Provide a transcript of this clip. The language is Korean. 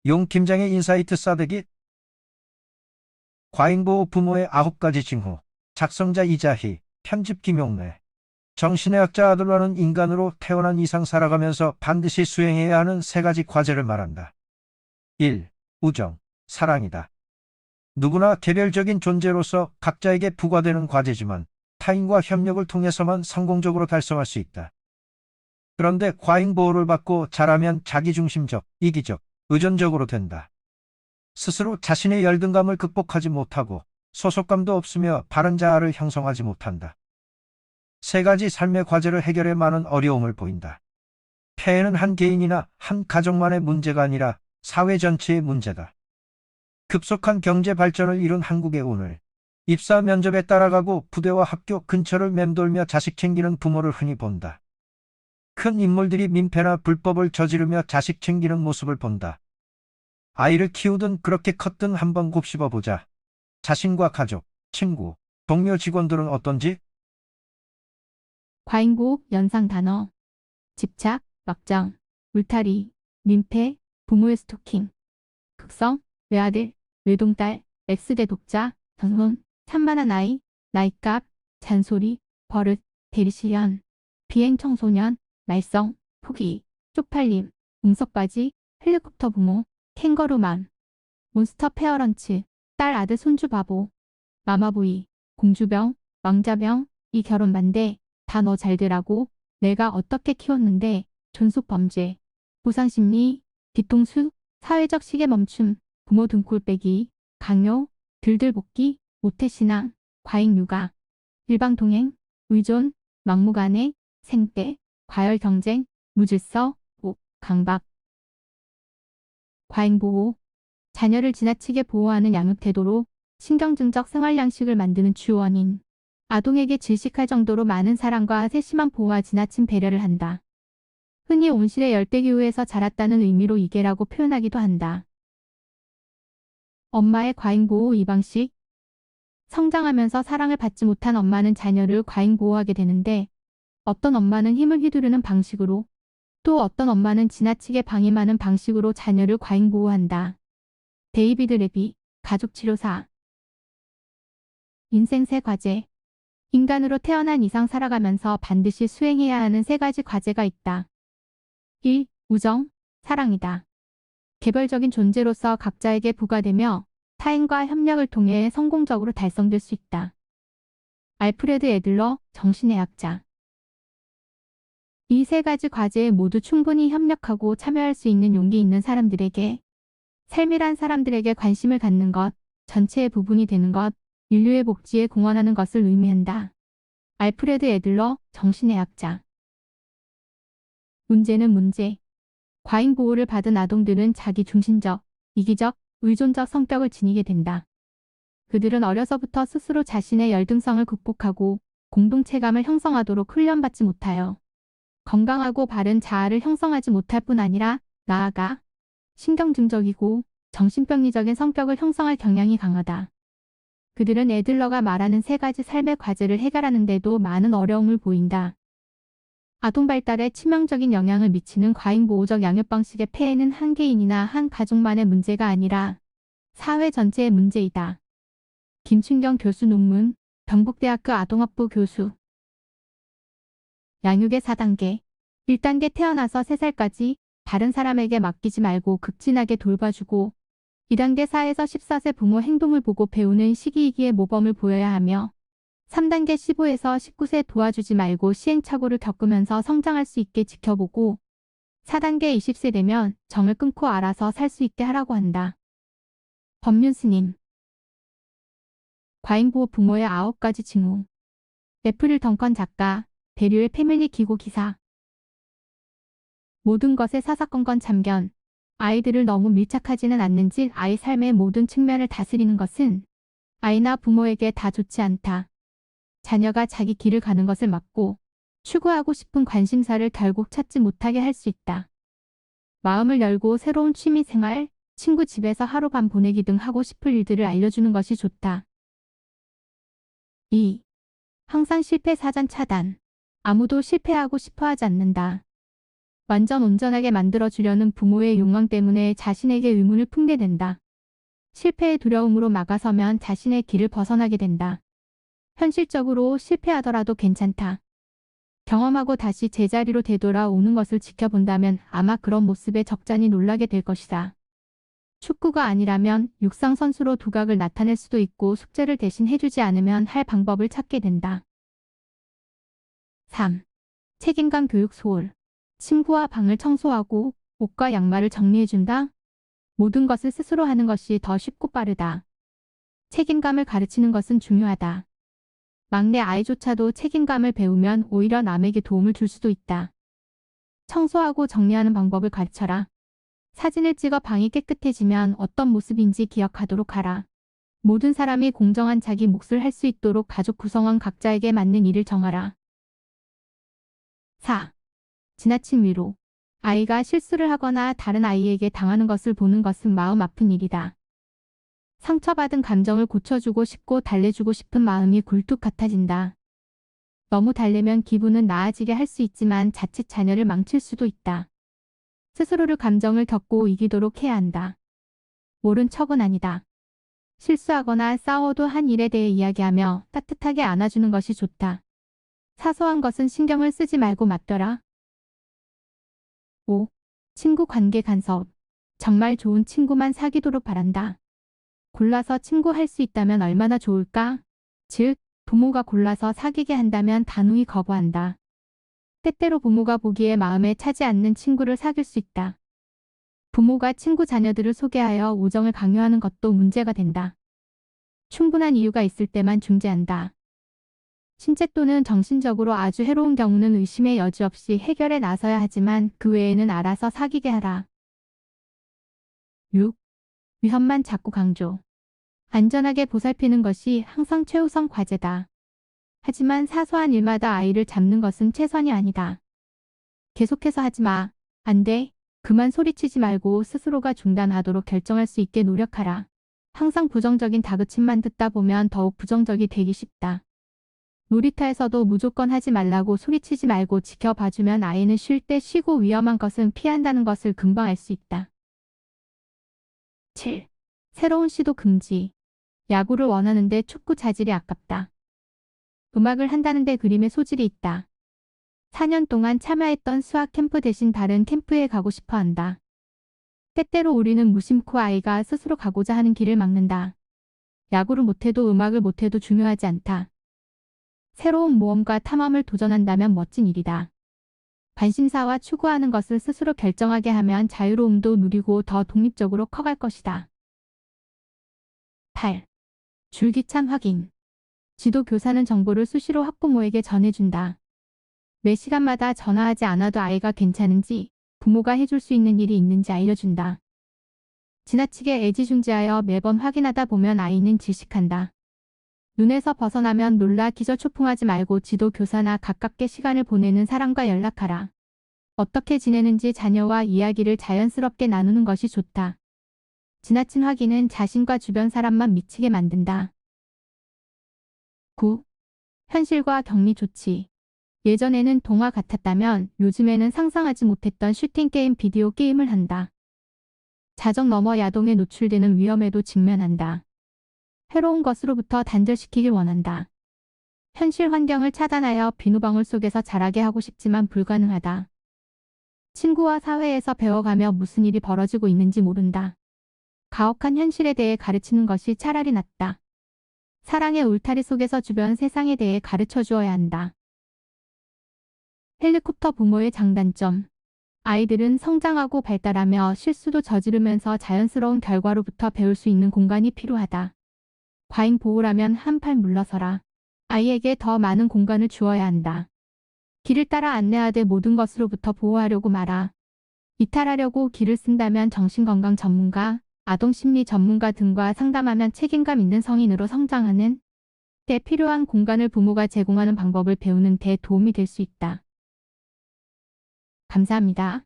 용 팀장의 인사이트 싸대기. 과잉보호 부모의 9가지 징후. 작성자 이자희, 편집 김용래. 정신의학자 아들러는 인간으로 태어난 이상 살아가면서 반드시 수행해야 하는 3가지 과제를 말한다. 1. 우정, 사랑이다. 누구나 개별적인 존재로서 각자에게 부과되는 과제지만 타인과 협력을 통해서만 성공적으로 달성할 수 있다. 그런데 과잉보호를 받고 자라면 자기중심적, 이기적, 의존적으로 된다. 스스로 자신의 열등감을 극복하지 못하고 소속감도 없으며 바른 자아를 형성하지 못한다. 3가지 삶의 과제를 해결해 많은 어려움을 보인다. 폐해는 한 개인이나 한 가족만의 문제가 아니라 사회 전체의 문제다. 급속한 경제 발전을 이룬 한국의 오늘, 입사 면접에 따라가고 부대와 학교 근처를 맴돌며 자식 챙기는 부모를 흔히 본다. 큰 인물들이 민폐나 불법을 저지르며 자식 챙기는 모습을 본다. 아이를 키우든 그렇게 컸든 한번 곱씹어 보자. 자신과 가족, 친구, 동료 직원들은 어떤지? 과잉보호 연상 단어. 집착, 막장, 울타리, 민폐, 부모의 스토킹. 극성, 외아들, 외동딸, X대 독자, 전손, 산만한 아이, 나이값, 잔소리, 버릇, 대리시연, 비행 청소년, 말썽, 포기, 쪽팔림, 응석바지, 헬리콥터 부모, 캥거루맘, 몬스터 페어런츠, 딸 아들 손주 바보, 마마보이, 공주병, 왕자병, 이 결혼 반대, 다 너 잘되라고, 내가 어떻게 키웠는데, 존속범죄, 보상심리, 뒤통수, 사회적 시계 멈춤, 부모 등골 빼기, 강요, 들들볶기, 모태신앙, 과잉육아, 일방통행, 의존, 막무가내, 생떼, 과열경쟁, 무질서, 강박. 과잉보호. 자녀를 지나치게 보호하는 양육태도로 신경증적 생활양식을 만드는 주요 원인. 아동에게 질식할 정도로 많은 사랑과 세심한 보호와 지나친 배려를 한다. 흔히 온실의 열대기후에서 자랐다는 의미로 이계라고 표현하기도 한다. 엄마의 과잉보호 이 방식. 성장하면서 사랑을 받지 못한 엄마는 자녀를 과잉보호하게 되는데, 어떤 엄마는 힘을 휘두르는 방식으로, 또 어떤 엄마는 지나치게 방임하는 방식으로 자녀를 과잉보호한다. 데이비드 레비, 가족치료사. 인생 3과제. 인간으로 태어난 이상 살아가면서 반드시 수행해야 하는 3가지 과제가 있다. 1. 우정, 사랑이다. 개별적인 존재로서 각자에게 부과되며 타인과 협력을 통해 성공적으로 달성될 수 있다. 알프레드 애들러, 정신의학자. 이 3가지 과제에 모두 충분히 협력하고 참여할 수 있는 용기 있는 사람들에게, 삶이란 사람들에게 관심을 갖는 것, 전체의 부분이 되는 것, 인류의 복지에 공헌하는 것을 의미한다. 알프레드 애들러, 정신의학자. 문제는 문제. 과잉보호를 받은 아동들은 자기중심적, 이기적, 의존적 성격을 지니게 된다. 그들은 어려서부터 스스로 자신의 열등성을 극복하고 공동체감을 형성하도록 훈련받지 못하여 건강하고 바른 자아를 형성하지 못할 뿐 아니라 나아가 신경증적이고 정신병리적인 성격을 형성할 경향이 강하다. 그들은 애들러가 말하는 3가지 삶의 과제를 해결하는 데도 많은 어려움을 보인다. 아동 발달에 치명적인 영향을 미치는 과잉보호적 양육 방식의 폐해는 한 개인이나 한 가족만의 문제가 아니라 사회 전체의 문제이다. 김춘경 교수 논문, 경북대학교 아동학부 교수. 양육의 4단계. 1단계 태어나서 3살까지 다른 사람에게 맡기지 말고 극진하게 돌봐주고, 2단계 4에서 14세 부모 행동을 보고 배우는 시기이기에 모범을 보여야 하며, 3단계 15에서 19세 도와주지 말고 시행착오를 겪으면서 성장할 수 있게 지켜보고, 4단계 20세 되면 정을 끊고 알아서 살 수 있게 하라고 한다. 법륜스님. 과잉보호 부모의 9가지 징후. 애프릴 덩컨 작가, 배류의 패밀리 기고 기사. 모든 것에 사사건건 참견. 아이들을 너무 밀착하지는 않는지 아이 삶의 모든 측면을 다스리는 것은 아이나 부모에게 다 좋지 않다. 자녀가 자기 길을 가는 것을 막고 추구하고 싶은 관심사를 결국 찾지 못하게 할 수 있다. 마음을 열고 새로운 취미 생활, 친구 집에서 하룻밤 보내기 등 하고 싶을 일들을 알려주는 것이 좋다. 2. 항상 실패 사전 차단. 아무도 실패하고 싶어 하지 않는다. 완전 온전하게 만들어주려는 부모의 욕망 때문에 자신에게 의문을 품게 된다. 실패의 두려움으로 막아서면 자신의 길을 벗어나게 된다. 현실적으로 실패하더라도 괜찮다. 경험하고 다시 제자리로 되돌아오는 것을 지켜본다면 아마 그런 모습에 적잖이 놀라게 될 것이다. 축구가 아니라면 육상 선수로 두각을 나타낼 수도 있고 숙제를 대신 해주지 않으면 할 방법을 찾게 된다. 3. 책임감 교육 소홀. 침구와 방을 청소하고 옷과 양말을 정리해준다. 모든 것을 스스로 하는 것이 더 쉽고 빠르다. 책임감을 가르치는 것은 중요하다. 막내 아이조차도 책임감을 배우면 오히려 남에게 도움을 줄 수도 있다. 청소하고 정리하는 방법을 가르쳐라. 사진을 찍어 방이 깨끗해지면 어떤 모습인지 기억하도록 하라. 모든 사람이 공정한 자기 몫을 할 수 있도록 가족 구성원 각자에게 맞는 일을 정하라. 4. 지나친 위로. 아이가 실수를 하거나 다른 아이에게 당하는 것을 보는 것은 마음 아픈 일이다. 상처받은 감정을 고쳐주고 싶고 달래주고 싶은 마음이 굴뚝 같아진다. 너무 달래면 기분은 나아지게 할 수 있지만 자칫 자녀를 망칠 수도 있다. 스스로를 감정을 겪고 이기도록 해야 한다. 모른 척은 아니다. 실수하거나 싸워도 한 일에 대해 이야기하며 따뜻하게 안아주는 것이 좋다. 사소한 것은 신경을 쓰지 말고 맡겨라. 5. 친구 관계 간섭. 정말 좋은 친구만 사귀도록 바란다. 골라서 친구할 수 있다면 얼마나 좋을까? 즉, 부모가 골라서 사귀게 한다면 단호히 거부한다. 때때로 부모가 보기에 마음에 차지 않는 친구를 사귈 수 있다. 부모가 친구 자녀들을 소개하여 우정을 강요하는 것도 문제가 된다. 충분한 이유가 있을 때만 중재한다. 신체 또는 정신적으로 아주 해로운 경우는 의심의 여지 없이 해결에 나서야 하지만 그 외에는 알아서 사귀게 하라. 6. 위험만 자꾸 강조. 안전하게 보살피는 것이 항상 최우선 과제다. 하지만 사소한 일마다 아이를 잡는 것은 최선이 아니다. 계속해서 하지 마. 안 돼. 그만 소리치지 말고 스스로가 중단하도록 결정할 수 있게 노력하라. 항상 부정적인 다그침만 듣다 보면 더욱 부정적이 되기 쉽다. 놀이터에서도 무조건 하지 말라고 소리치지 말고 지켜봐주면 아이는 쉴 때 쉬고 위험한 것은 피한다는 것을 금방 알 수 있다. 7. 새로운 시도 금지. 야구를 원하는데 축구 자질이 아깝다. 음악을 한다는데 그림에 소질이 있다. 4년 동안 참여했던 수학 캠프 대신 다른 캠프에 가고 싶어 한다. 때때로 우리는 무심코 아이가 스스로 가고자 하는 길을 막는다. 야구를 못해도 음악을 못해도 중요하지 않다. 새로운 모험과 탐험을 도전한다면 멋진 일이다. 관심사와 추구하는 것을 스스로 결정하게 하면 자유로움도 누리고 더 독립적으로 커갈 것이다. 8. 줄기찬 확인. 지도 교사는 정보를 수시로 학부모에게 전해준다. 매 시간마다 전화하지 않아도 아이가 괜찮은지, 부모가 해줄 수 있는 일이 있는지 알려준다. 지나치게 애지중지하여 매번 확인하다 보면 아이는 질식한다. 눈에서 벗어나면 놀라 기절초풍하지 말고 지도 교사나 가깝게 시간을 보내는 사람과 연락하라. 어떻게 지내는지 자녀와 이야기를 자연스럽게 나누는 것이 좋다. 지나친 확인은 자신과 주변 사람만 미치게 만든다. 9. 현실과 격리 조치. 예전에는 동화 같았다면 요즘에는 상상하지 못했던 슈팅 게임, 비디오 게임을 한다. 자정 넘어 야동에 노출되는 위험에도 직면한다. 해로운 것으로부터 단절시키길 원한다. 현실 환경을 차단하여 비누방울 속에서 자라게 하고 싶지만 불가능하다. 친구와 사회에서 배워가며 무슨 일이 벌어지고 있는지 모른다. 가혹한 현실에 대해 가르치는 것이 차라리 낫다. 사랑의 울타리 속에서 주변 세상에 대해 가르쳐 주어야 한다. 헬리콥터 부모의 장단점. 아이들은 성장하고 발달하며 실수도 저지르면서 자연스러운 결과로부터 배울 수 있는 공간이 필요하다. 과잉 보호라면 한팔 물러서라. 아이에게 더 많은 공간을 주어야 한다. 길을 따라 안내하되 모든 것으로부터 보호하려고 마라. 이탈하려고 길을 쓴다면 정신건강 전문가, 아동심리 전문가 등과 상담하면 책임감 있는 성인으로 성장하는 때 필요한 공간을 부모가 제공하는 방법을 배우는 데 도움이 될 수 있다. 감사합니다.